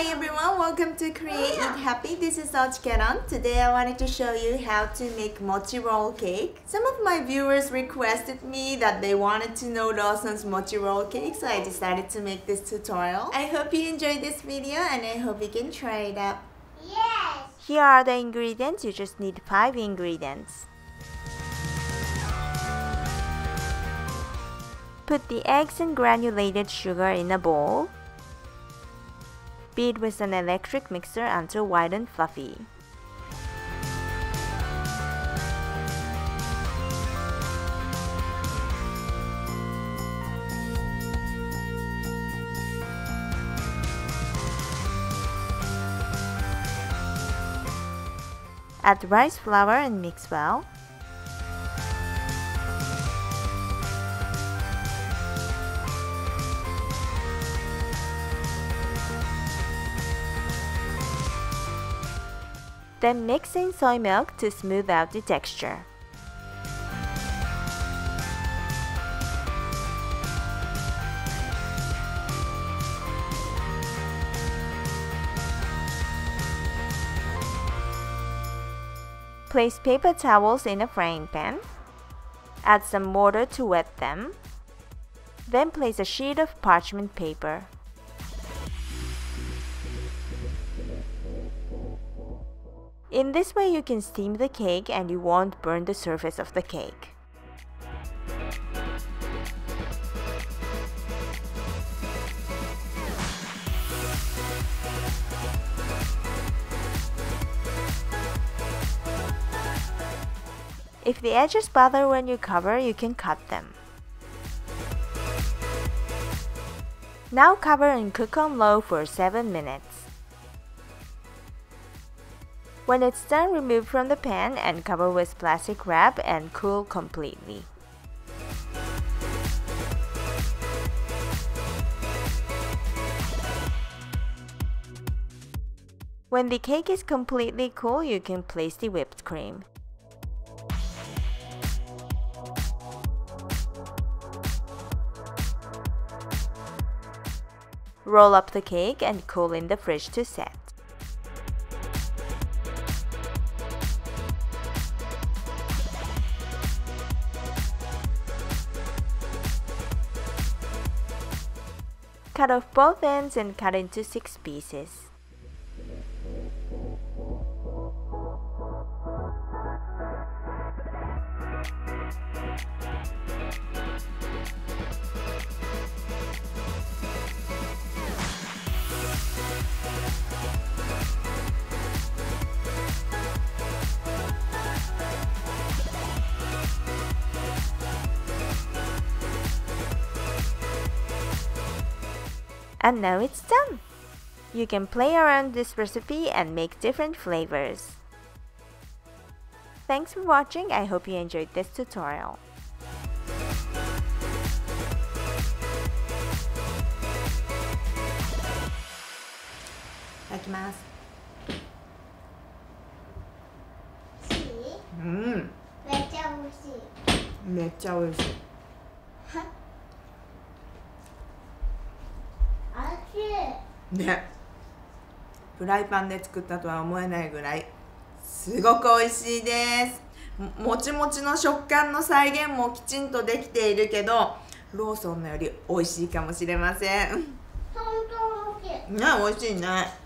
Hi everyone, welcome to Create Eat Happy. This is OCHIKERON. Today I wanted to show you how to make mochi roll cake. Some of my viewers requested me that they wanted to know LAWSON's mochi roll cake, so I decided to make this tutorial. I hope you enjoyed this video and I hope you can try it out. Yes! Here are the ingredients. You just need 5 ingredients. Put the eggs and granulated sugar in a bowl. Beat with an electric mixer until white and fluffy. Add rice flour and mix well. Then mix in soy milk to smooth out the texture. Place paper towels in a frying pan. Add some water to wet them. Then place a sheet of parchment paper. In this way you can steam the cake and you won't burn the surface of the cake. If the edges bother when you cover, you can cut them. Now cover and cook on low for 7 minutes. When it's done, remove from the pan and cover with plastic wrap and cool completely. When the cake is completely cool, you can place the whipped cream. Roll up the cake and cool in the fridge to set. Cut off both ends and cut into 6 pieces. And now it's done! You can play around this recipe and make different flavors. Thanks for watching. I hope you enjoyed this tutorial. Itadakimasu. Meccha oishii.ね、フライパンで作ったとは思えないぐらいすごく美味しいです。もちもちの食感の再現もきちんとできているけど、ローソンのより美味しいかもしれません。本当に美味しいね。美味しいね。